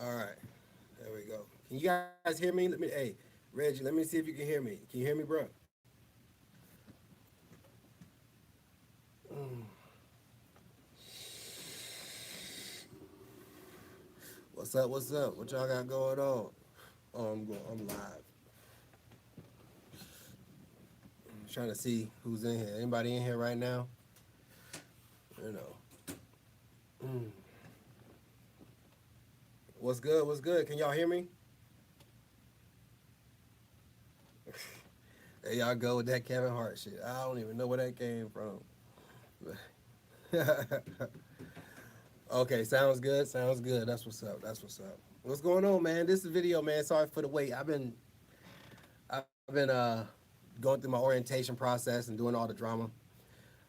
All right, there we go. Can you guys hear me? Hey, Reggie, let me see if you can hear me. Can you hear me, bro? What's up? What's up? What y'all got going on? Oh, I'm live. I'm trying to see who's in here. Anybody in here right now? You know. What's good? What's good? Can y'all hear me? There y'all go with that Kevin Hart shit. I don't even know where that came from. Okay, sounds good. Sounds good. That's what's up. That's what's up. What's going on, man? This is video, man. Sorry for the wait. I've been going through my orientation process and doing all the drama.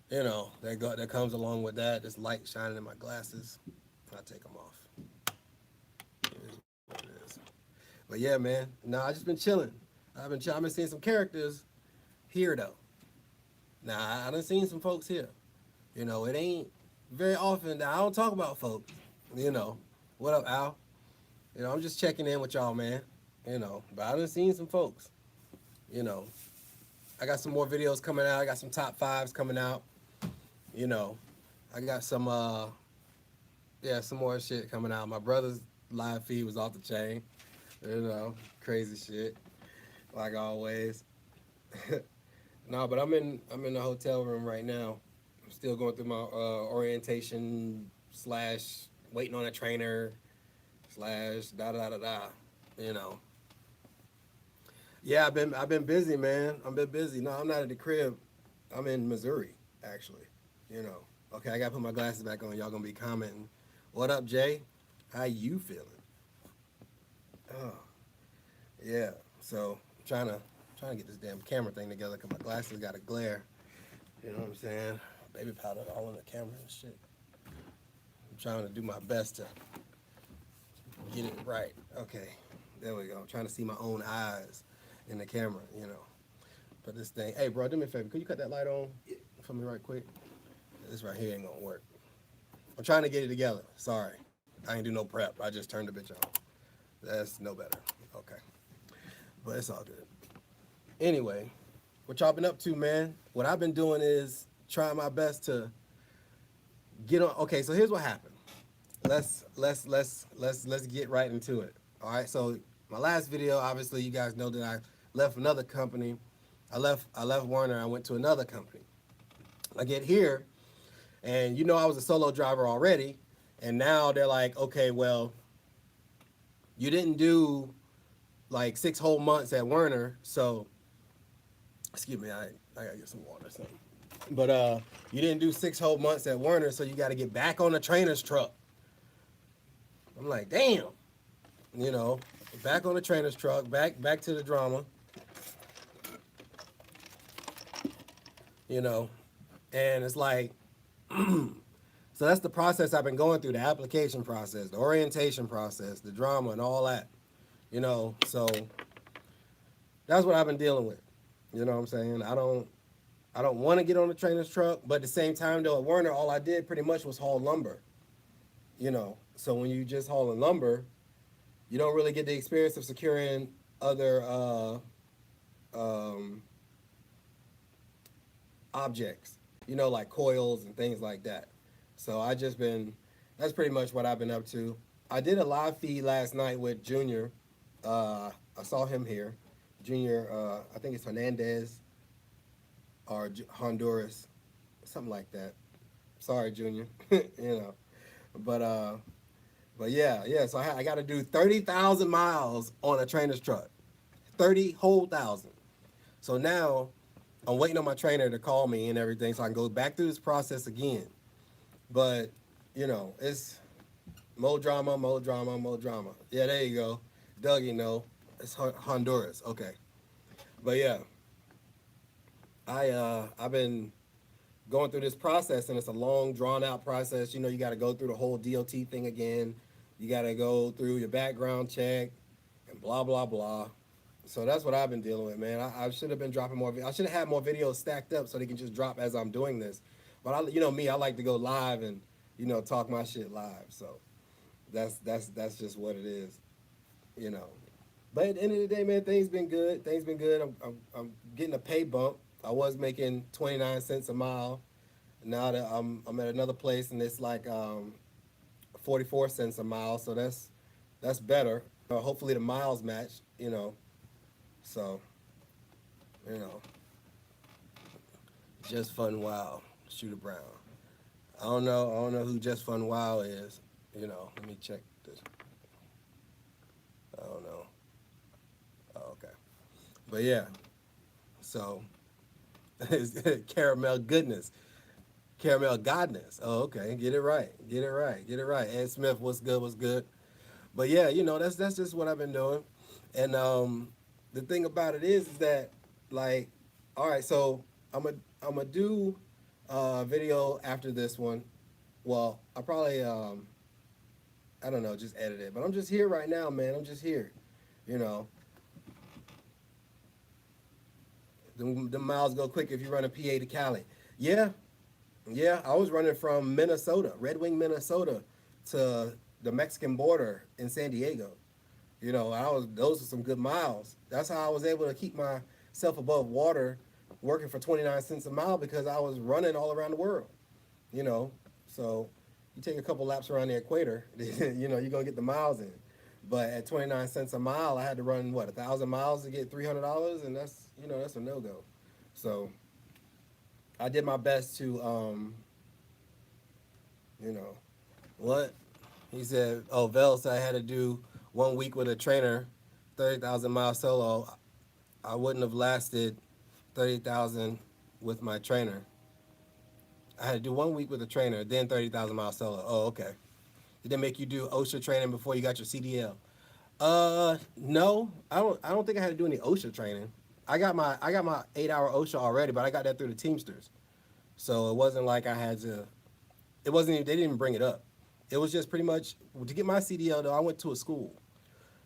That comes along with that. This light shining in my glasses. I take them off. It is what it is. But yeah, man. Nah, I just been chilling. I've been seeing some characters here though. Nah, I done seen some folks here. It ain't very often that I don't talk about folks. You know, what up, Al? I'm just checking in with y'all, man. But I done seen some folks. You know, I got some more videos coming out. I got some top fives coming out. You know, I got some more shit coming out. My brother's live feed was off the chain. Crazy shit, like always. No, but I'm in the hotel room right now. I'm still going through my orientation slash waiting on a trainer slash da da da da. You know. Yeah, I've been busy, man. I've been busy. No, I'm not at the crib. I'm in Missouri, actually. You know. Okay, I gotta put my glasses back on. Y'all gonna be commenting. What up, Jay? How you feeling? Oh, yeah. So trying to get this damn camera thing together because my glasses got a glare. You know what I'm saying? Baby powder all in the camera and shit. I'm trying to do my best to get it right. Okay, there we go. I'm trying to see my own eyes in the camera. But this thing. Hey, bro, do me a favor. Could you cut that light on for me right quick? This right here ain't gonna work. I'm trying to get it together. Sorry, I ain't do no prep. I just turned the bitch on. That's no better. Okay, but it's all good. Anyway, what y'all been up to, man? What I've been doing is trying my best to get on. Okay, so here's what happened. Let's get right into it. All right. So my last video, obviously, you guys know that I left another company. I left Werner. I went to another company. I get here, and I was a solo driver already, and now they're like, okay, well, you didn't do like 6 whole months at Werner, so excuse me, I gotta get some water or something. But you didn't do 6 whole months at Werner, so you got to get back on the trainer's truck. I'm like, damn, you know, back on the trainer's truck, back to the drama, you know, and it's like, so that's the process I've been going through, the application process, the orientation process, the drama, and all that, So that's what I've been dealing with. You know what I'm saying? I don't want to get on the trainer's truck, but at the same time, though, at Werner, all I did pretty much was haul lumber. So when you just hauling lumber, you don't really get the experience of securing other um, objects, like coils and things like that. So that's pretty much what I've been up to. I did a live feed last night with Junior. I saw him here. Junior, I think it's Hernandez or Honduras, something like that. Sorry, Junior. you know, but yeah. So I got to do 30,000 miles on a trainer's truck, 30 whole thousand. So now I'm waiting on my trainer to call me and everything, so I can go back through this process again. But it's more drama, more drama, more drama. Yeah, there you go, Doug. It's Honduras. Okay, but yeah, I've been going through this process, and it's a long, drawn out process. You got to go through the whole DOT thing again. You got to go through your background check and blah blah blah. So that's what I've been dealing with, man. I should have been dropping more. I should have had more videos stacked up so they can just drop as I'm doing this. But me, I like to go live and talk my shit live. So That's just what it is, you know. But at the end of the day, man, things been good. Things been good. I'm getting a pay bump. I was making 29 cents a mile. Now that I'm at another place and it's like 44 cents a mile, so that's better. Hopefully the miles match, you know. So, you know, Just Fun Wow, Shooter Brown. I don't know who Just Fun Wow is. You know, let me check this. I don't know. Oh, okay. But yeah, so Caramel Goodness. Caramel Godness. Oh, okay. Get it right. Get it right. Get it right. Ed Smith, what's good? What's good? But yeah, that's just what I've been doing. And the thing about it is that like, all right, so I'm a I'm gonna do a video after this one. Well, I probably I don't know, just edit it. But I'm just here right now, man. I'm just here. You know, the miles go quick if you run a PA to Cali. Yeah, yeah. I was running from Minnesota, Red Wing, Minnesota, to the Mexican border in San Diego. Those are some good miles. That's how I was able to keep myself above water, working for 29 cents a mile because I was running all around the world. You know, so you take a couple laps around the equator, you're gonna get the miles in. But at 29 cents a mile, I had to run what 1,000 miles to get $300, and that's a no go. So I did my best to you know what he said. Oh, Vel said I had to do 1 week with a trainer, 30,000 mile solo. I wouldn't have lasted 30,000 with my trainer. I had to do 1 week with a trainer, then 30,000 mile solo. Oh, okay. Did they make you do OSHA training before you got your CDL? No, I don't think I had to do any OSHA training. I got my 8 hour OSHA already, but I got that through the Teamsters. So it wasn't like I had to. It wasn't. They didn't even bring it up. It was just pretty much to get my CDL. Though I went to a school.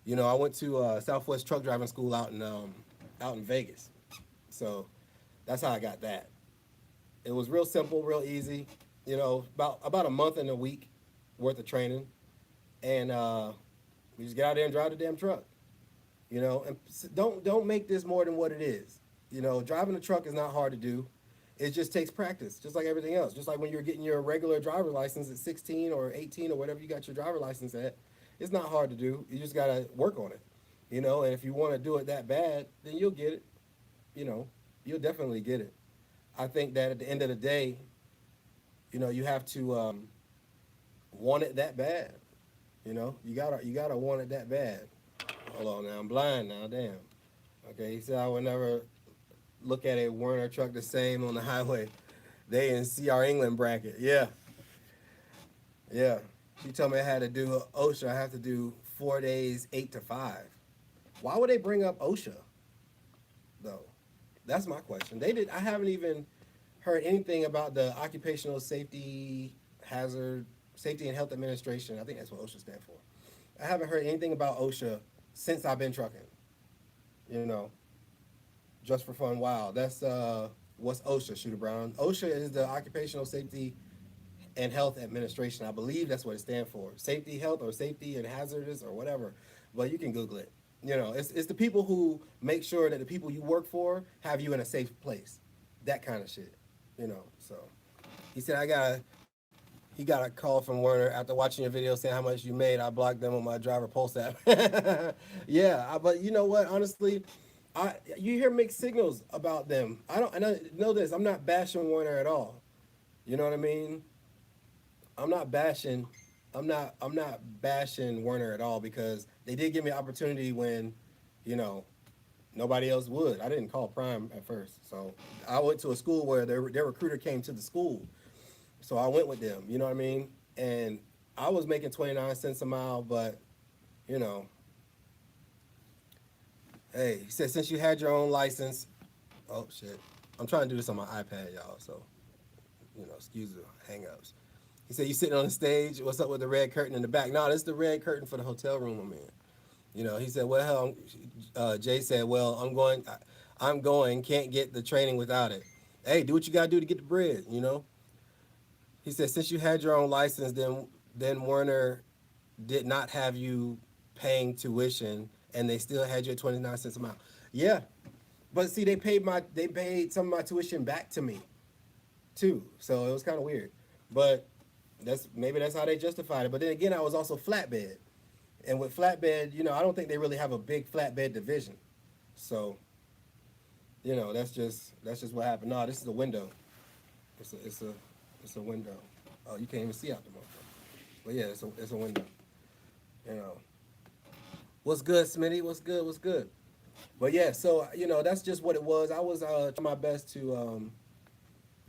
I went to Southwest Truck Driving School out in Vegas. So that's how I got that. It was real simple, real easy. About a month and a week worth of training, and we just get out there and drive the damn truck. And don't make this more than what it is. Driving a truck is not hard to do. It just takes practice, just like everything else. Just like when you're getting your regular driver license at 16 or 18 or whatever you got your driver license at, it's not hard to do. You just gotta work on it. And if you want to do it that bad, then you'll get it. You'll definitely get it. I think that at the end of the day, you have to want it that bad. You gotta want it that bad. Hold on now, I'm blind now. Damn. Okay, he said I would never look at a Werner truck the same on the highway. They in CR England bracket. Yeah, yeah. She told me I had to do OSHA. I have to do 4 days, 8 to 5. Why would they bring up OSHA though? That's my question. They did. I haven't even heard anything about the Occupational Safety and Health Administration. I think that's what OSHA stands for. I haven't heard anything about OSHA since I've been trucking. You know, just for fun. Wow, that's what's OSHA, Shooter Brown? OSHA is the Occupational Safety and Health Administration. I believe that's what it stands for. Safety, health, or safety and hazardous or whatever. But you can Google it. It's the people who make sure that the people you work for have you in a safe place. That kind of shit. So he said he got a call from Werner after watching your video saying how much you made. I blocked them on my driver pulse app. Yeah, but you know what? Honestly, you hear mixed signals about them. I know this. I'm not bashing Werner at all. You know what I mean? I'm not bashing. I'm not bashing Werner at all because they did give me an opportunity when, nobody else would. I didn't call Prime at first, so I went to a school where their recruiter came to the school, so I went with them. You know what I mean? And I was making 29 cents a mile, but, hey, he said since you had your own license. Oh shit, I'm trying to do this on my iPad, y'all. So, excuse the hangups. He said, you sitting on the stage. What's up with the red curtain in the back? No, this is the red curtain for the hotel room I'm in. He said, well, Jay said, well, I'm going, can't get the training without it. Hey, do what you got to do to get the bread. He said, since you had your own license, then Werner did not have you paying tuition and they still had you at 29 cents a mile. Yeah. But see, they paid some of my tuition back to me too. So it was kind of weird. But that's how they justified it. But then again, I was also flatbed. And with flatbed, I don't think they really have a big flatbed division. So, that's just what happened. No, this is a window. It's a window. Oh, you can't even see out the motherfucker. But yeah, it's a window. You know. What's good, Smitty? What's good? What's good? But yeah, so that's just what it was. I was trying my best to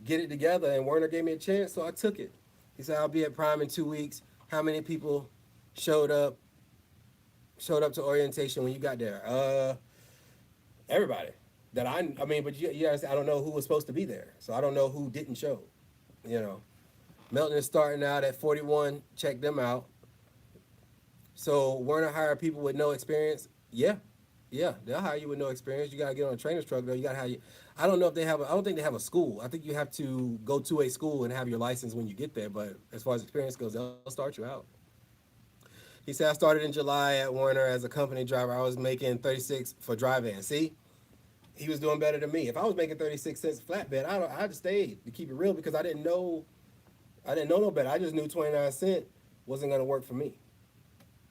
get it together, and Werner gave me a chance, so I took it. He said I'll be at Prime in 2 weeks. How many people showed up to orientation when you got there? Everybody. But yes, I don't know who was supposed to be there, so I don't know who didn't show. You know, Melton is starting out at 41. Check them out. So Werner hire people with no experience? Yeah, they'll hire you with no experience. You gotta get on a trainer's truck though. You gotta have you. I don't know if they have. I don't think they have a school. I think you have to go to a school and have your license when you get there. But as far as experience goes, they'll start you out. He said I started in July at Werner as a company driver. I was making 36 for dry van. See, he was doing better than me. If I was making 36 cents flatbed, I'd have stayed to keep it real because I didn't know no better. I just knew 29 cent wasn't gonna work for me.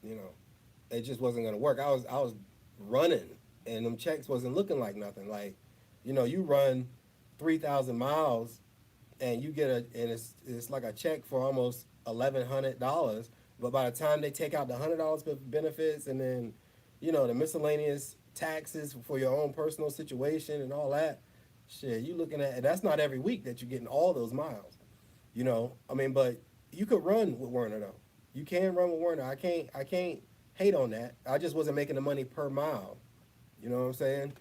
You know, it just wasn't gonna work. I was running, and them checks wasn't looking like nothing. Like, you run 3,000 miles, and you get and it's like a check for almost $1,100. But by the time they take out the $100 for benefits, and then, the miscellaneous taxes for your own personal situation and all that, shit, you looking at, and that's not every week that you're getting all those miles. But you could run with Werner though. You can run with Werner. I can't hate on that. I just wasn't making the money per mile. You know what I'm saying?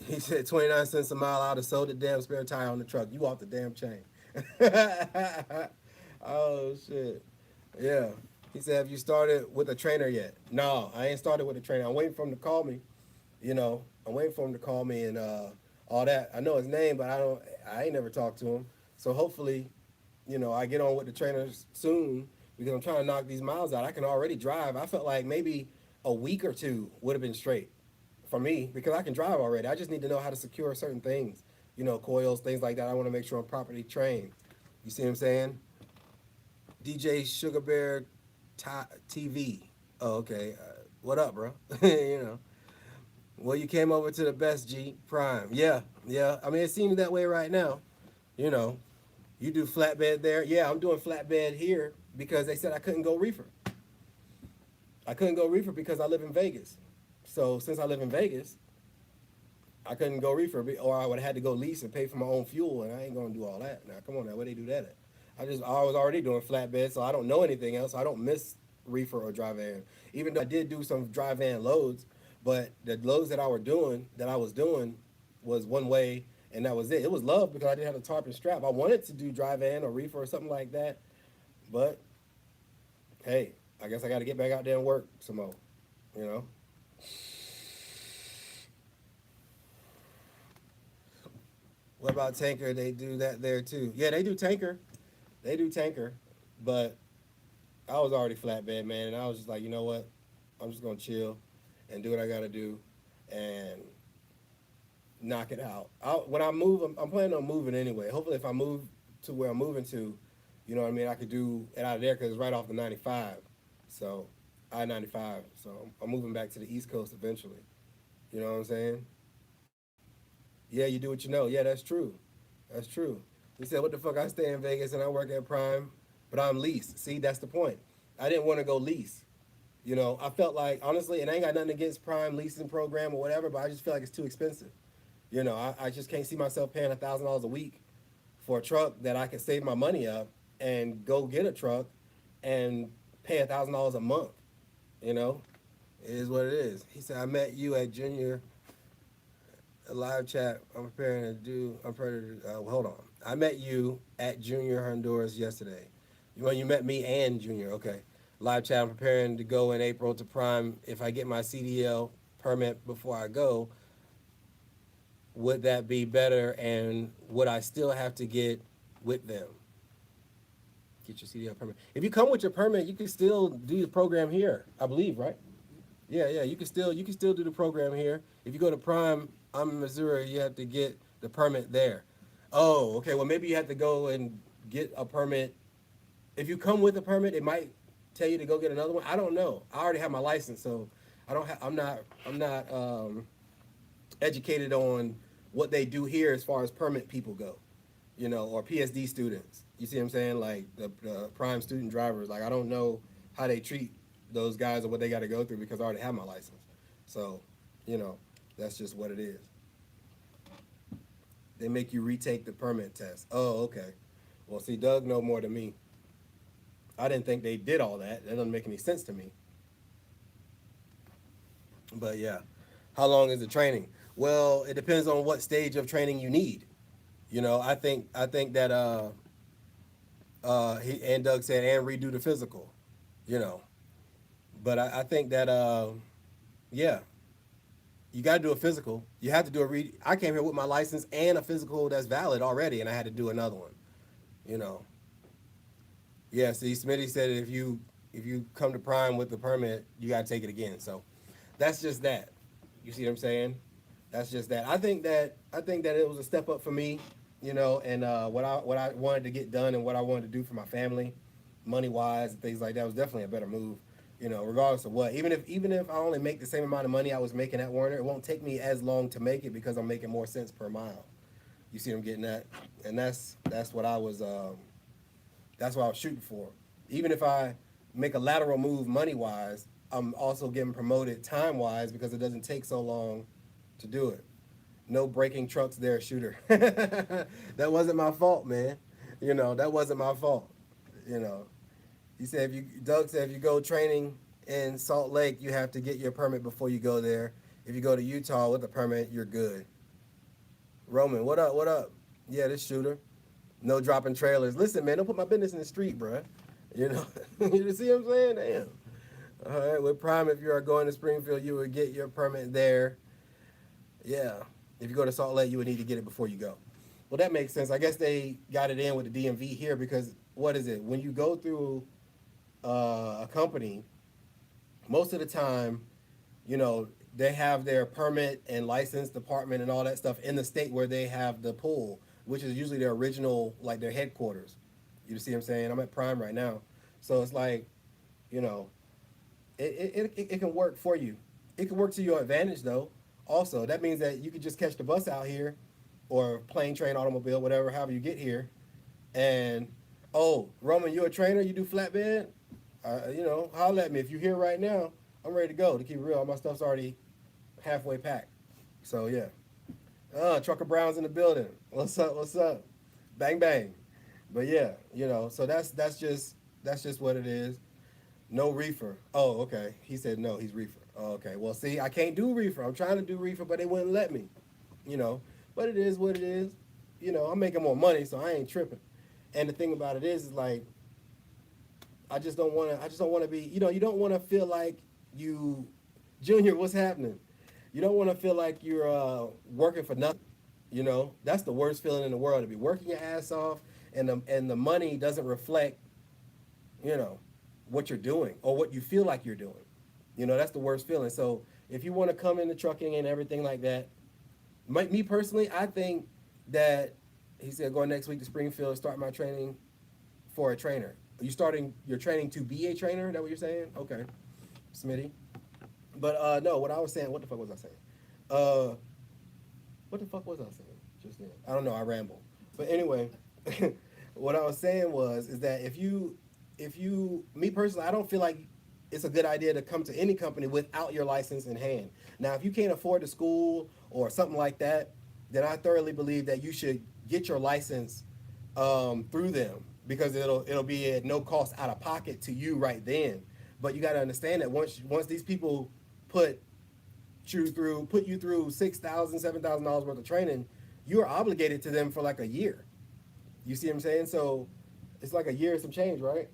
He said 29 cents a mile. I'd have sold the damn spare tire on the truck. You off the damn chain. Oh shit. Yeah. He said, have you started with a trainer yet? No, I ain't started with a trainer. I'm waiting for him to call me. I'm waiting for him to call me and all that. I know his name, but I ain't never talked to him. So hopefully, I get on with the trainers soon because I'm trying to knock these miles out. I can already drive. I felt like maybe a week or two would have been straight for me because I can drive already. I just need to know how to secure certain things, coils, things like that. I want to make sure I'm properly trained. You see what I'm saying? DJ Sugar Bear TV. Oh, okay. What up, bro? Well, you came over to the best G Prime. Yeah. It seems that way right now. You know, you do flatbed there. Yeah, I'm doing flatbed here because they said I couldn't go reefer. I couldn't go reefer because I live in Vegas. So since I live in Vegas, I couldn't go reefer, or I would have had to go lease and pay for my own fuel, and I ain't gonna do all that. Now, come on, now, where they do that at? I was already doing flatbed, so I don't know anything else. I don't miss reefer or dry van. Even though I did do some dry van loads, but the loads that I was doing was one way, and that was it. It was love because I didn't have a tarp and strap. I wanted to do dry van or reefer or something like that, but hey, I guess I got to get back out there and work some more, you know. What about tanker? They do that there too. Yeah, they do tanker. They do tanker, but I was already flatbed, man, and I was just like, you know what? I'm just gonna chill and do what I gotta do, and knock it out. When I move, I'm planning on moving anyway. Hopefully, if I move to where I'm moving to, you know what I mean, I could do it out of there because it's right off the 95. So I-95. So I'm moving back to the East Coast eventually. You know what I'm saying? Yeah, you do what you know. Yeah, that's true. That's true. He said, what the fuck? I stay in Vegas and I work at Prime, but I'm leased. See, that's the point. I didn't want to go lease. I felt like, honestly, and I ain't got nothing against Prime leasing program or whatever, but I just feel like it's too expensive. I just can't see myself paying $1,000 a week for a truck that I can save my money up and go get a truck and pay $1,000 a month. You know, it is what it is. He said, I met you at Junior a live chat. I'm preparing to do. Hold on. I met you at Junior Honduras yesterday. When you met me and Junior, okay. Live chat. I'm preparing to go in April to Prime. If I get my CDL permit before I go, would that be better? And would I still have to get with them? Get your CDL permit. If you come with your permit, you can still do the program here, I believe, right? Yeah, yeah. You can still do the program here. If you go to Prime, I'm in Missouri, you have to get the permit there. Oh, okay. Well, maybe you have to go and get a permit. If you come with a permit, it might tell you to go get another one. I don't know. I already have my license, so I don't have. I'm not educated on what they do here as far as permit people go, or PSD students. You see what I'm saying? Like the prime student drivers. Like I don't know how they treat those guys or what they got to go through because I already have my license. So, you know, that's just what it is. They make you retake the permit test. Oh, okay. Well, see, Doug know more than me. I didn't think they did all that. That doesn't make any sense to me. But yeah, how long is the training? Well, it depends on what stage of training you need. I think that he and Doug said and redo the physical. You know, but I think that yeah, you got to do a physical. You have to do a read. I came here with my license and a physical that's valid already, and I had to do another one. You know, yeah. See, Smitty said if you come to Prime with the permit, you got to take it again. So that's just that. You see what I'm saying? That's just that. I think that it was a step up for me, and what I wanted to get done and what I wanted to do for my family, money wise and things like that was definitely a better move. Regardless of what. Even if I only make the same amount of money I was making at Warner, it won't take me as long to make it because I'm making more cents per mile. You see what I'm getting at? And that's what I was shooting for. Even if I make a lateral move money wise, I'm also getting promoted time wise because it doesn't take so long to do it. No breaking trucks there, shooter. That wasn't my fault, man. That wasn't my fault. You know, Doug said if you go training in Salt Lake, you have to get your permit before you go there. If you go to Utah with a permit, you're good. Roman, what up? What up? Yeah, this shooter. No dropping trailers. Listen, man, don't put my business in the street, bruh. You know, you see what I'm saying? Damn. All right, with Prime, if you are going to Springfield, you would get your permit there. Yeah. If you go to Salt Lake, you would need to get it before you go. Well, that makes sense. I guess they got it in with the DMV here because what is it? When you go through a company, most of the time, they have their permit and license department and all that stuff in the state where they have the pool, which is usually their original, like their headquarters. You see what I'm saying? I'm at Prime right now. So it's like, you know, it can work for you. It can work to your advantage though. Also, that means that you could just catch the bus out here or plane, train, automobile, whatever, however you get here. And, oh, Roman, you a trainer? You do flatbed? Holler at me. If you're here right now, I'm ready to go. To keep it real, all my stuff's already halfway packed. So, yeah. Trucker Brown's in the building. What's up? What's up? Bang, bang. But, yeah, so that's just what it is. No reefer. Oh, okay. He said no, he's reefer. Oh, okay. Well, see, I can't do reefer. I'm trying to do reefer, but they wouldn't let me. You know. But it is what it is. I'm making more money, so I ain't tripping. And the thing about it is like, I just don't want to be, you don't want to feel like you, Junior, what's happening? You don't want to feel like you're working for nothing. That's the worst feeling in the world to be working your ass off and the money doesn't reflect, you know, what you're doing or what you feel like you're doing. That's the worst feeling. So if you want to come into trucking and everything like that, me personally, I think that he said going next week to Springfield and start my training for a trainer. Are you starting your training to be a trainer? Is that what you're saying? Okay, Smitty. But no, what I was saying, what the fuck was I saying? What the fuck was I saying just then? I don't know. I ramble. But anyway, what I was saying is that me personally, I don't feel like it's a good idea to come to any company without your license in hand. Now, if you can't afford the school or something like that, then I thoroughly believe that you should get your license through them because it'll be at no cost out of pocket to you right then. But you got to understand that once these people put you through $6,000, $7,000 worth of training, you are obligated to them for like a year. You see what I'm saying? So it's like a year and some change, right?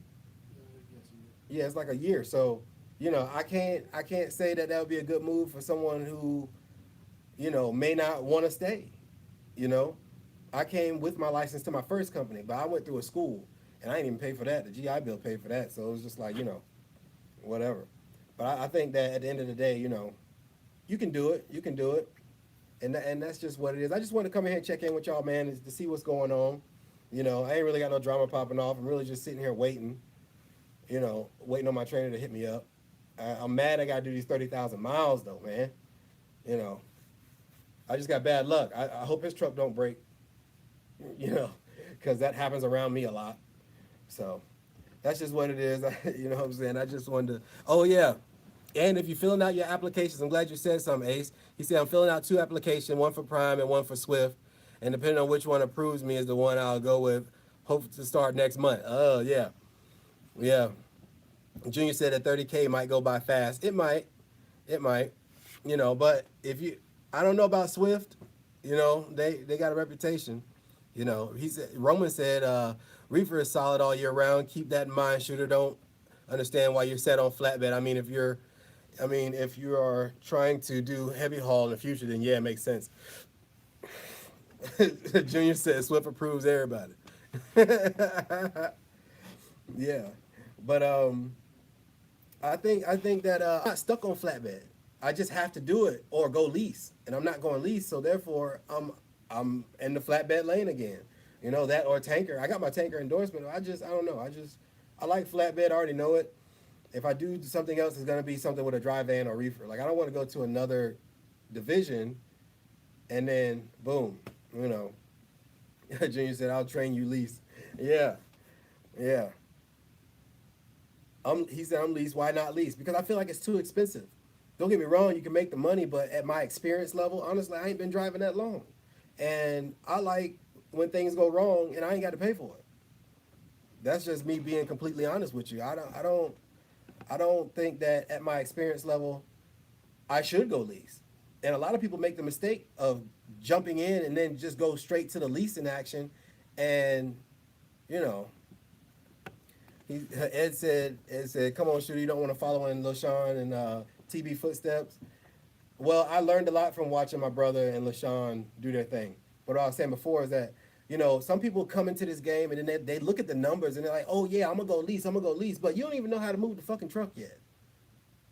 Yeah, it's like a year. So, I can't say that would be a good move for someone who, may not want to stay. You know, I came with my license to my first company, but I went through a school. and I ain't even pay for that. The GI Bill paid for that, so it was just like, whatever. But I think that at the end of the day, you can do it. You can do it, and that's just what it is. I just want to come in here and check in with y'all, man, to see what's going on. I ain't really got no drama popping off. I'm really just sitting here waiting. Waiting on my trainer to hit me up. I'm mad I got to do these 30,000 miles though, man. You know, I just got bad luck. I hope his truck don't break. Because that happens around me a lot. So that's just what it is. You know what I'm saying? I just wanted to. Oh yeah. And if you're filling out your applications, I'm glad you said something, Ace. He said I'm filling out 2 applications, one for Prime and one for Swift. And depending on which one approves me is the one I'll go with. Hope to start next month. Oh yeah. Yeah. Junior said that 30K might go by fast. It might. It might. But if you I don't know about Swift. They got a reputation. He said Roman said reefer is solid all year round. Keep that in mind, shooter. Don't understand why you're set on flatbed. If you are trying to do heavy haul in the future, then yeah, it makes sense. Junior said Swift approves everybody. Yeah, but I think that I'm not stuck on flatbed. I just have to do it or go lease, and I'm not going lease, so therefore I'm in the flatbed lane again. That or tanker. I got my tanker endorsement. I don't know. I like flatbed. I already know it. If I do something else, it's gonna be something with a dry van or reefer. Like I don't want to go to another division, and then boom, Junior said I'll train you lease. Yeah, yeah. He said I'm lease. Why not lease? Because I feel like it's too expensive. Don't get me wrong, you can make the money, but at my experience level, honestly, I ain't been driving that long. And I like when things go wrong and I ain't got to pay for it. That's just me being completely honest with you. I don't think that at my experience level I should go lease. And a lot of people make the mistake of jumping in and then just go straight to the leasing action. And, you know, Ed said, come on, shooter, you don't want to follow in LaShawn and TB footsteps. Well, I learned a lot from watching my brother and LaShawn do their thing. What I was saying before is that, some people come into this game and then they look at the numbers and they're like, oh yeah, I'm going to go lease. But you don't even know how to move the fucking truck yet.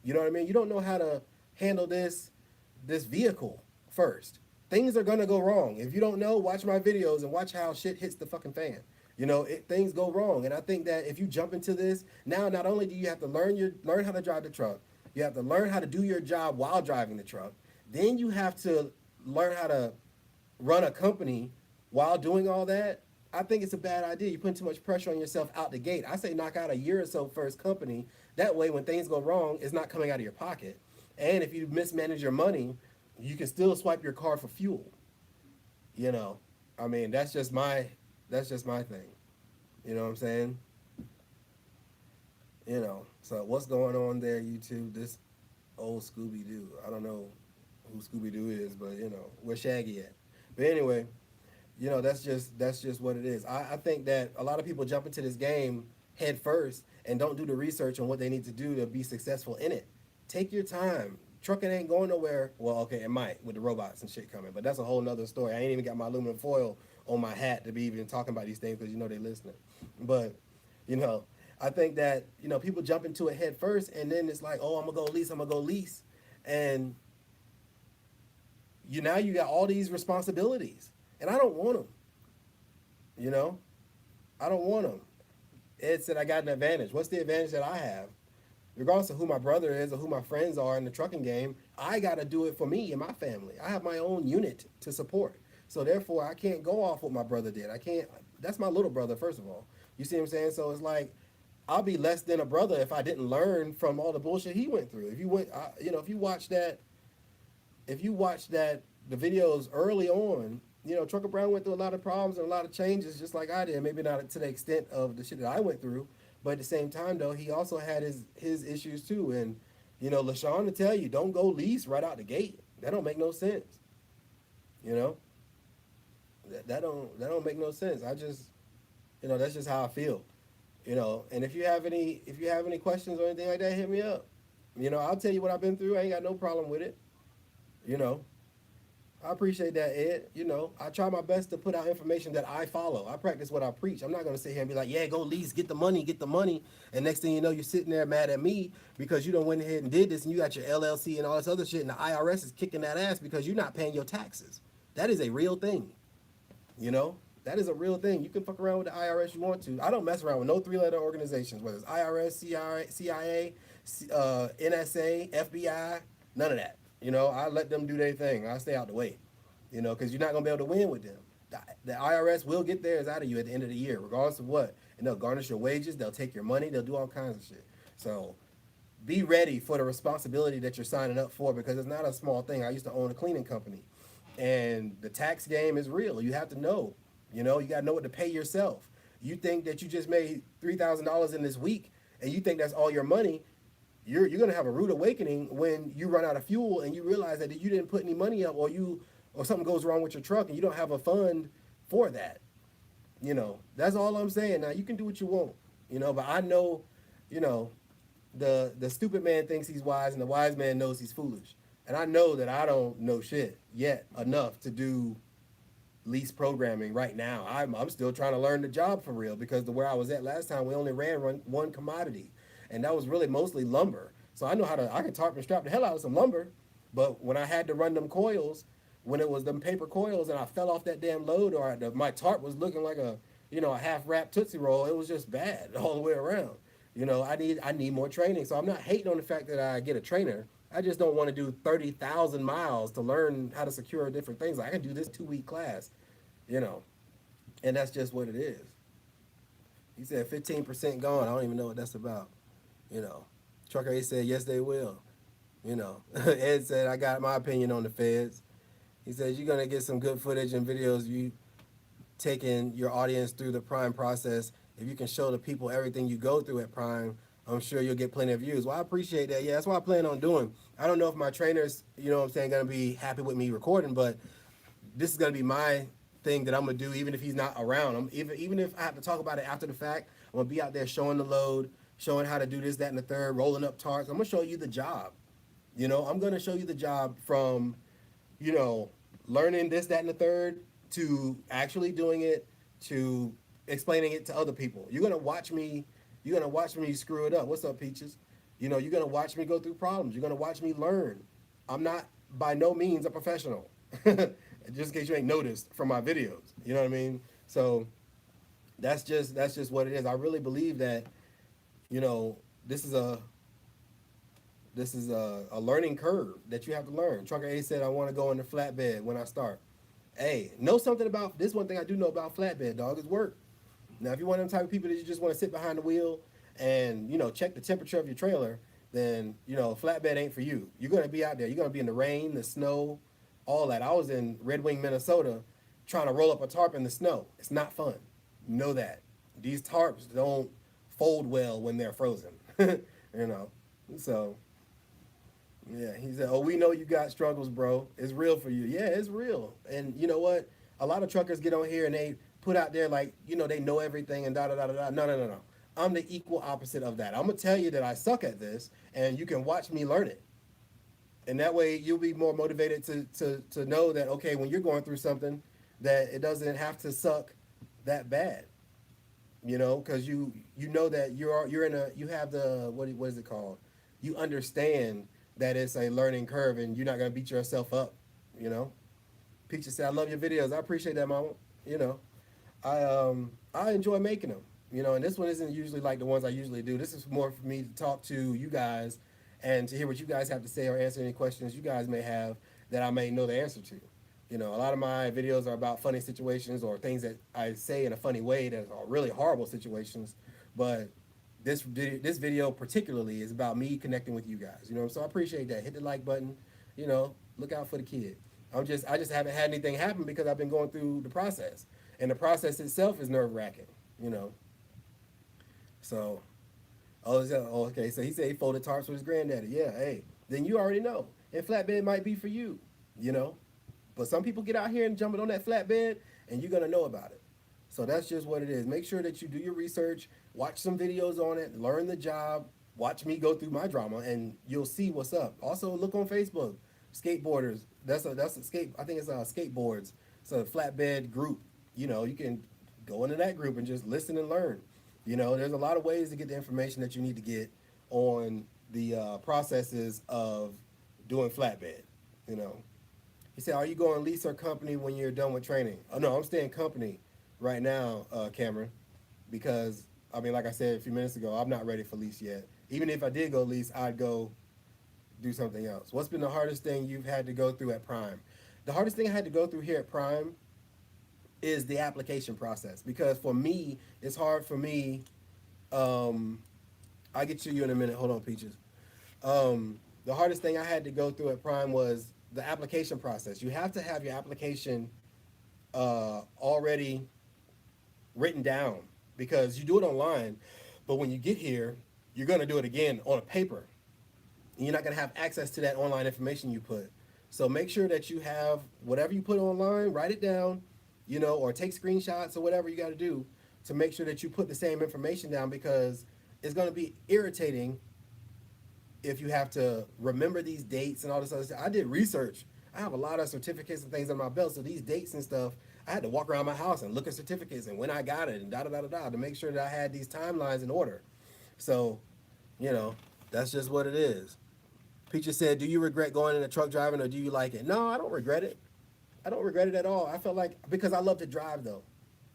You know what I mean? You don't know how to handle this vehicle first. Things are going to go wrong. If you don't know, watch my videos and watch how shit hits the fucking fan. Things go wrong. And I think that if you jump into this, now not only do you have to learn how to drive the truck, you have to learn how to do your job while driving the truck. Then you have to learn how to run a company while doing all that. I think it's a bad idea. You're putting too much pressure on yourself out the gate. I say knock out a year or so first company. That way, when things go wrong, it's not coming out of your pocket. And if you mismanage your money, you can still swipe your card for fuel. That's just my thing. You know what I'm saying? So what's going on there, YouTube? This old Scooby-Doo. I don't know who Scooby-Doo is, but where's Shaggy at? But anyway, that's just what it is. I think that a lot of people jump into this game head first and don't do the research on what they need to do to be successful in it. Take your time. Trucking ain't going nowhere. Well, okay, it might with the robots and shit coming, but that's a whole nother story. I ain't even got my aluminum foil on my hat to be even talking about these things because they listening. But, I think that, people jump into it head first and then it's like, oh, I'm going to go lease. And now you got all these responsibilities. And I don't want them. I don't want them. Ed said I got an advantage. What's the advantage that I have? Regardless of who my brother is or who my friends are in the trucking game, I got to do it for me and my family. I have my own unit to support. So therefore, I can't go off what my brother did. I can't. That's my little brother, first of all. You see what I'm saying? So it's like, I'll be less than a brother if I didn't learn from all the bullshit he went through. If you watch that, the videos early on, Trucker Brown went through a lot of problems and a lot of changes just like I did. Maybe not to the extent of the shit that I went through, but at the same time, though, he also had his issues too. And, LaShawn to tell you, don't go lease right out the gate. That don't make no sense. That don't make no sense. I just, that's just how I feel. And if you have any questions or anything like that, hit me up. I'll tell you what I've been through. I ain't got no problem with it. I appreciate that, Ed. You know, I try my best to put out information that I follow. I practice what I preach. I'm not going to sit here and be like, yeah, go lease, get the money, get the money. And next thing you know, you're sitting there mad at me because you done went ahead and did this and you got your LLC and all this other shit. And the IRS is kicking that ass because you're not paying your taxes. That is a real thing. You know, that is a real thing. You can fuck around with the IRS you want to. I don't mess around with no three-letter organizations, whether it's IRS, CIA, NSA, FBI, none of that. You know, I let them do their thing. I stay out the way. You know, because you're not gonna be able to win with them. The IRS will get theirs out of you at the end of the year, regardless of what. And they'll garnish your wages. They'll take your money. They'll do all kinds of shit. So be ready for the responsibility that you're signing up for because it's not a small thing. I used to own a cleaning company, and the tax game is real. You have to know. You know, you got to know what to pay yourself. You think that you just made $3,000 in this week, and you think that's all your money. You're gonna have a rude awakening when you run out of fuel and you realize that you didn't put any money up, or something goes wrong with your truck and you don't have a fund for that. You know, that's all I'm saying. Now you can do what you want, you know, but I know, you know, the stupid man thinks he's wise and the wise man knows he's foolish. And I know that I don't know shit yet enough to do lease programming right now. I'm still trying to learn the job for real because the where I was at last time, we only ran one commodity, and that was really mostly lumber. So I know I can tarp and strap the hell out of some lumber, but when I had to run them coils, when it was them paper coils and I fell off that damn load, or my tarp was looking like a half wrapped Tootsie Roll, it was just bad all the way around. You know, I need more training. So I'm not hating on the fact that I get a trainer. I just don't want to do 30,000 miles to learn how to secure different things. I can do this 2-week class, you know, and that's just what it is. He said 15% gone. I don't even know what that's about, you know. Trucker A said, yes, they will. You know, Ed said, I got my opinion on the feds. He says, you're going to get some good footage and videos you taking your audience through the Prime process. If you can show the people everything you go through at Prime, I'm sure you'll get plenty of views. Well, I appreciate that. Yeah, that's what I plan on doing. I don't know if my trainers, you know what I'm saying, going to be happy with me recording, but this is going to be my thing that I'm going to do even if he's not around. Even if I have to talk about it after the fact, I'm going to be out there showing the load, showing how to do this, that, and the third, rolling up tarps. I'm going to show you the job. You know, I'm going to show you the job from, you know, learning this, that, and the third to actually doing it to explaining it to other people. You're gonna watch me. You're gonna watch me screw it up. What's up, Peaches? You know, you're gonna watch me go through problems. You're gonna watch me learn. I'm not by no means a professional. Just in case you ain't noticed from my videos. You know what I mean? So that's just what it is. I really believe that, you know, this is a learning curve that you have to learn. Trucker A said, I want to go in the flatbed when I start. Hey, know something about this. One thing I do know about flatbed, dog, is work. Now, if you're one of them type of people that you just want to sit behind the wheel and, you know, check the temperature of your trailer, then, you know, flatbed ain't for you. You're going to be out there. You're going to be in the rain, the snow, all that. I was in Red Wing, Minnesota, trying to roll up a tarp in the snow. It's not fun. Know that. These tarps don't fold well when they're frozen, you know. So, yeah, he said, oh, we know you got struggles, bro. It's real for you. Yeah, it's real. And you know what? A lot of truckers get on here and they put out there like, you know, they know everything and da da da da da. No, no, no, no. I'm the equal opposite of that. I'm gonna tell you that I suck at this, and you can watch me learn it. And that way, you'll be more motivated to know that okay, when you're going through something, that it doesn't have to suck that bad. You know, because you know that you have the what is it called? You understand that it's a learning curve, and you're not gonna beat yourself up. You know. Peaches said, "I love your videos. I appreciate that, Mama. You know, I enjoy making them. You know, and this one isn't usually like the ones I usually do. This is more for me to talk to you guys and to hear what you guys have to say or answer any questions you guys may have that I may know the answer to. You know, a lot of my videos are about funny situations or things that I say in a funny way that are really horrible situations. But this video particularly is about me connecting with you guys. You know, so I appreciate that. Hit the like button. You know, look out for the kid. I just haven't had anything happen because I've been going through the process, and the process itself is nerve wracking. You know. So, okay. So he said he folded tarps with his granddaddy. Yeah, hey, then you already know. And flatbed might be for you. You know. But some people get out here and jumping on that flatbed, and you're gonna know about it. So that's just what it is. Make sure that you do your research, watch some videos on it, learn the job, watch me go through my drama, and you'll see what's up. Also, look on Facebook. skateboarders. That's a skate. I think it's skateboards. It's a flatbed group. You know, you can go into that group and just listen and learn. You know, there's a lot of ways to get the information that you need to get on the processes of doing flatbed. You know, he said, "Are you going lease or company when you're done with training?" Oh no, I'm staying company right now, Cameron, because I mean, like I said a few minutes ago, I'm not ready for lease yet. Even if I did go lease, I'd go do something else. What's been the hardest thing you've had to go through at Prime? The hardest thing I had to go through here at Prime is the application process, because for me, it's hard for me. Um, I'll get to you in a minute. Hold on, Peaches. The hardest thing I had to go through at Prime was the application process. You have to have your application already written down, because you do it online, but when you get here, you're going to do it again on a paper. And you're not going to have access to that online information you put. So make sure that you have whatever you put online, write it down, you know, or take screenshots or whatever you got to do to make sure that you put the same information down, because it's going to be irritating if you have to remember these dates and all this other stuff. I did research. I have a lot of certificates and things on my belt, so these dates and stuff, I had to walk around my house and look at certificates and when I got it and da da da da da to make sure that I had these timelines in order. So, you know, that's just what it is. Peaches said, "Do you regret going into truck driving or do you like it?" No, I don't regret it. I don't regret it at all. I felt like, because I love to drive though.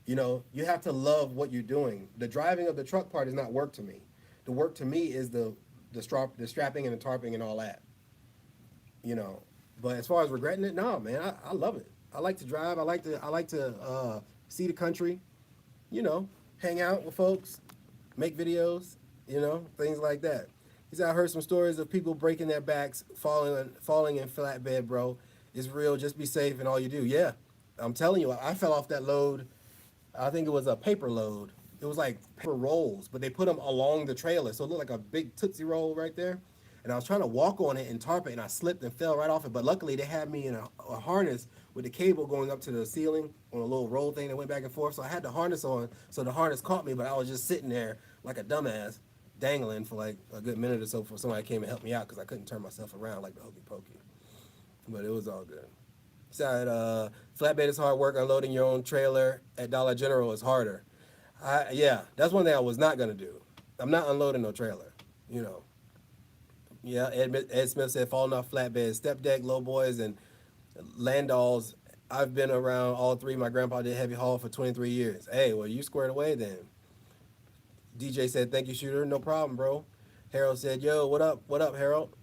You know, you have to love what you're doing. The driving of the truck part is not work to me. The work to me is the strapping and the tarping and all that. You know, but as far as regretting it, no, man, I love it. I like to drive. I like to see the country. You know, hang out with folks, make videos. You know, things like that. He said, "I heard some stories of people breaking their backs, falling in flatbed, bro. It's real. Just be safe and all you do." Yeah, I'm telling you, I fell off that load. I think it was a paper load. It was like paper rolls, but they put them along the trailer, so it looked like a big Tootsie Roll right there. And I was trying to walk on it and tarp it, and I slipped and fell right off it. But luckily, they had me in a harness with the cable going up to the ceiling on a little roll thing that went back and forth. So I had the harness on, so the harness caught me, but I was just sitting there like a dumbass, dangling for like a good minute or so before somebody came and helped me out, because I couldn't turn myself around like the hokey pokey. But it was all good. Said, flatbed is hard work. Unloading your own trailer at Dollar General is harder. Yeah, that's one thing I was not gonna do. I'm not unloading no trailer. You know. Yeah, Ed Smith said falling off flatbed, step deck, low boys, and landalls. I've been around all three. My grandpa did heavy haul for 23 years. Hey, well, you squared away then. DJ said, "Thank you, shooter. No problem, bro." Harold said, "Yo, what up? What up, Harold?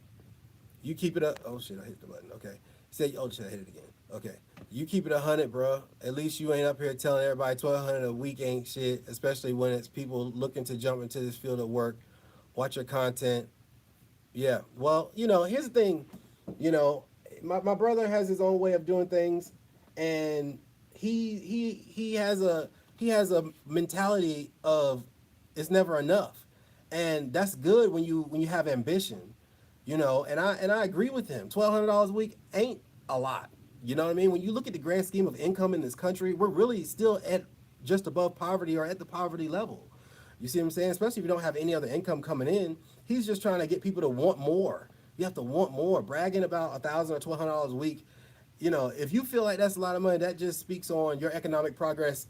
You keep it up." Oh shit, I hit the button. Okay. He said, "Oh shit, I hit it again." Okay. You keep it 100, bro. At least you ain't up here telling everybody 1,200 a week ain't shit, especially when it's people looking to jump into this field of work. Watch your content. Yeah. Well, you know, here's the thing. You know, my brother has his own way of doing things, and he has a mentality of it's never enough, and that's good when you have ambition. You know, and I agree with him. $1,200 a week ain't a lot. You know what I mean? When you look at the grand scheme of income in this country, we're really still at just above poverty or at the poverty level. You see what I'm saying? Especially if you don't have any other income coming in. He's just trying to get people to want more. You have to want more. Bragging about $1,000 or $1,200 a week, you know, if you feel like that's a lot of money, that just speaks on your economic progress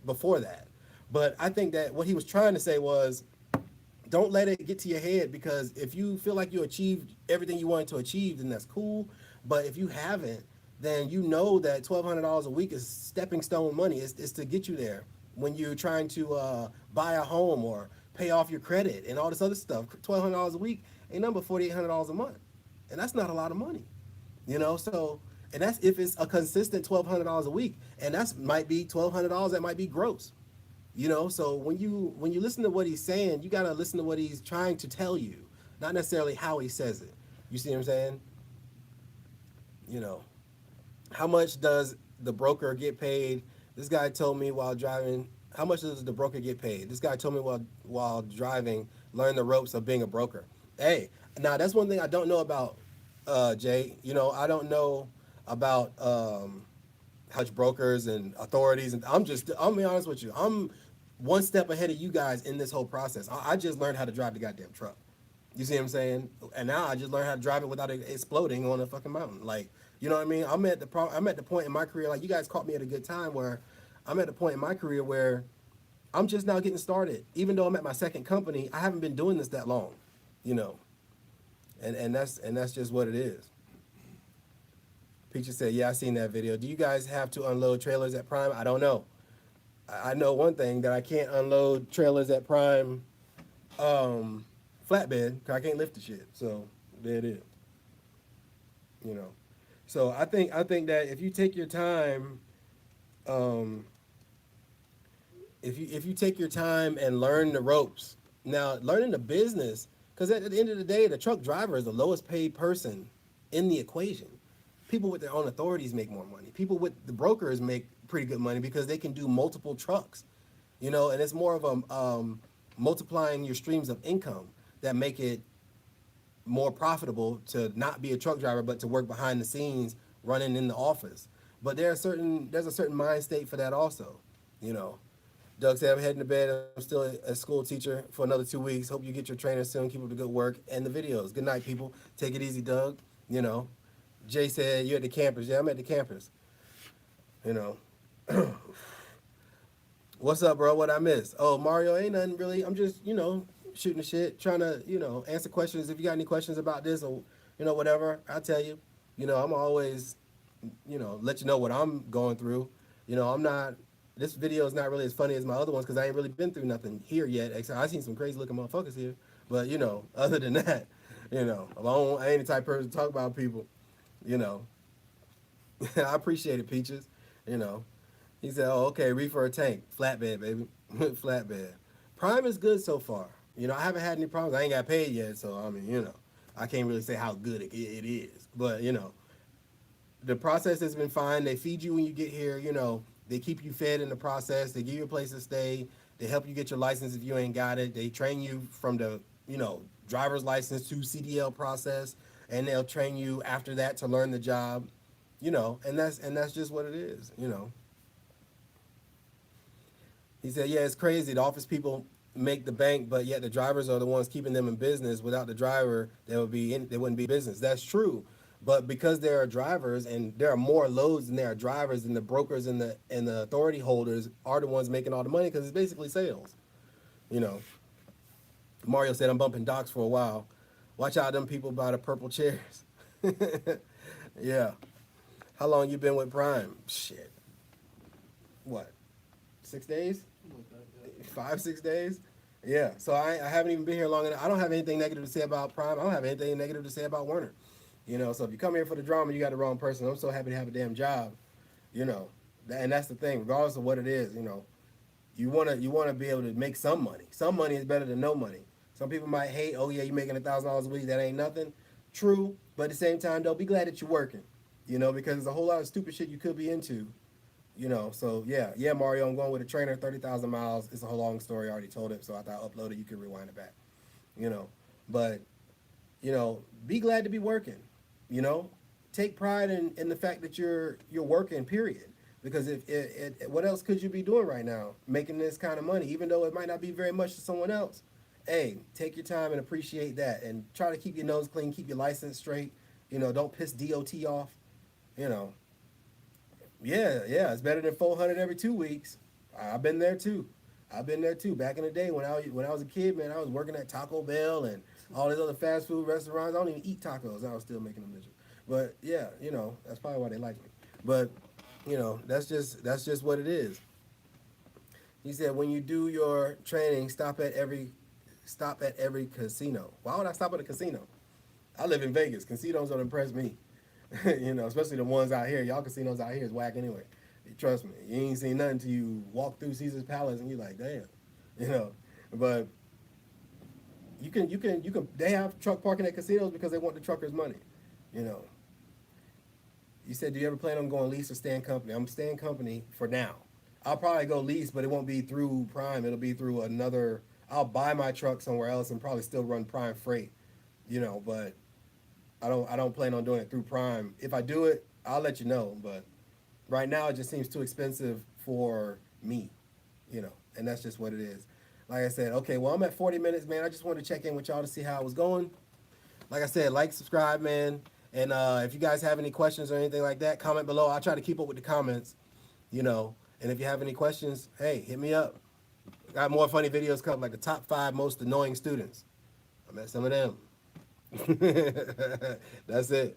before that. But I think that what he was trying to say was, don't let it get to your head, because if you feel like you achieved everything you wanted to achieve, then that's cool. But if you haven't, then you know that $1,200 a week is stepping stone money. It's to get you there when you're trying to buy a home or pay off your credit and all this other stuff. $1,200 a week ain't nothing but $4,800 a month, and that's not a lot of money, you know. So, and that's if it's a consistent $1,200 a week, and that's might be $1,200 that might be gross. You know, so when you listen to what he's saying, you gotta listen to what he's trying to tell you, not necessarily how he says it. You see what I'm saying? You know, how much does the broker get paid? This guy told me while driving. How much does the broker get paid? This guy told me while driving, learn the ropes of being a broker. Hey, now that's one thing I don't know about, Jay. You know, I don't know about how much brokers and authorities, and I'm be honest with you. I'm one step ahead of you guys in this whole process. I just learned how to drive the goddamn truck. You see what I'm saying? And now I just learned how to drive it without it exploding on a fucking mountain. Like, you know what I mean? I'm at the point in my career, like you guys caught me at a good time where I'm at the point in my career where I'm just now getting started. Even though I'm at my second company, I haven't been doing this that long, you know. And that's just what it is. Peaches said, "Yeah, I seen that video. Do you guys have to unload trailers at Prime? I don't know. I know one thing that I can't unload trailers at Prime um, flatbed 'cause I can't lift the shit. So there it is. You know. So I think that if you take your time, um, if you take your time and learn the ropes, now learning the business, because at the end of the day, the truck driver is the lowest paid person in the equation. People with their own authorities make more money. People with the brokers make pretty good money because they can do multiple trucks, you know, and it's more of a multiplying your streams of income that make it more profitable to not be a truck driver but to work behind the scenes running in the office. But there's a certain mind state for that also, you know. Doug said, I'm heading to bed. I'm still a school teacher for another 2 weeks. Hope you get your trainer soon. Keep up the good work and the videos. Good night, people. Take it easy, Doug. You know. Jay said, you're at the campus. Yeah, I'm at the campus. You know. What's up, bro? What I missed? Oh, Mario, ain't nothing really. I'm just, shooting the shit, trying to, answer questions. If you got any questions about this or, whatever, I'll tell you. I'm always, let you know what I'm going through. I'm not, this video is not really as funny as my other ones because I ain't really been through nothing here yet. Except I seen some crazy looking motherfuckers here. But, other than that, I ain't the type of person to talk about people, you know. I appreciate it, Peaches, you know. He said, "Oh, okay, reefer or tank, flatbed, baby, flatbed. Prime is good so far. I haven't had any problems. I ain't got paid yet, so I mean, I can't really say how good it is. But the process has been fine. They feed you when you get here. They keep you fed in the process. They give you a place to stay. They help you get your license if you ain't got it. They train you from the driver's license to CDL process, and they'll train you after that to learn the job. And that's just what it is. He said, yeah, it's crazy. The office people make the bank, but yet the drivers are the ones keeping them in business. Without the driver, they wouldn't be business. That's true. But because there are drivers and there are more loads than there are drivers, and the brokers and the authority holders are the ones making all the money because it's basically sales. You know. Mario said, I'm bumping docks for a while. Watch out, them people buy the purple chairs. Yeah. How long you been with Prime? Shit. What? 6 days? 5, 6 days? Yeah. So I haven't even been here long enough. I don't have anything negative to say about Prime. I don't have anything negative to say about Werner. So if you come here for the drama, you got the wrong person. I'm so happy to have a damn job. And that's the thing. Regardless of what it is, you wanna be able to make some money. Some money is better than no money. Some people might hate, oh yeah, you making $1,000 a week, that ain't nothing. True, but at the same time, though, be glad that you're working. Because there's a whole lot of stupid shit you could be into. So yeah, Mario, I'm going with a trainer, 30,000 miles. It's a whole long story. I already told it, so after I upload it, you can rewind it back. But be glad to be working. Take pride in the fact that you're working. Period. Because if what else could you be doing right now, making this kind of money, even though it might not be very much to someone else? Hey, take your time and appreciate that, and try to keep your nose clean, keep your license straight. Don't piss DOT off. You know, yeah, it's better than 400 every 2 weeks. I've been there too. Back in the day when I was a kid, man, I was working at Taco Bell and all these other fast food restaurants. I don't even eat tacos. I was still making them miserable. But yeah, that's probably why they like me. But that's just what it is. He said when you do your training, stop at every casino. Why would I stop at a casino? I live in Vegas. Casinos don't impress me. Especially the ones out here. Y'all casinos out here is whack anyway. Trust me, you ain't seen nothing till you walk through Caesar's Palace and you're like, damn, But you can. They have truck parking at casinos because they want the truckers' money. You know. You said, do you ever plan on going lease or staying company? I'm staying company for now. I'll probably go lease, but it won't be through Prime. It'll be through another. I'll buy my truck somewhere else and probably still run Prime Freight. But I don't plan on doing it through Prime. If I do it, I'll let you know. But right now, it just seems too expensive for me. And that's just what it is. Like I said, okay, well, I'm at 40 minutes, man. I just wanted to check in with y'all to see how it was going. Like I said, like, subscribe, man. And if you guys have any questions or anything like that, comment below. I'll try to keep up with the comments, you know. And if you have any questions, hey, hit me up. Got more funny videos coming, like the top 5 most annoying students. I'm at some of them. That's it.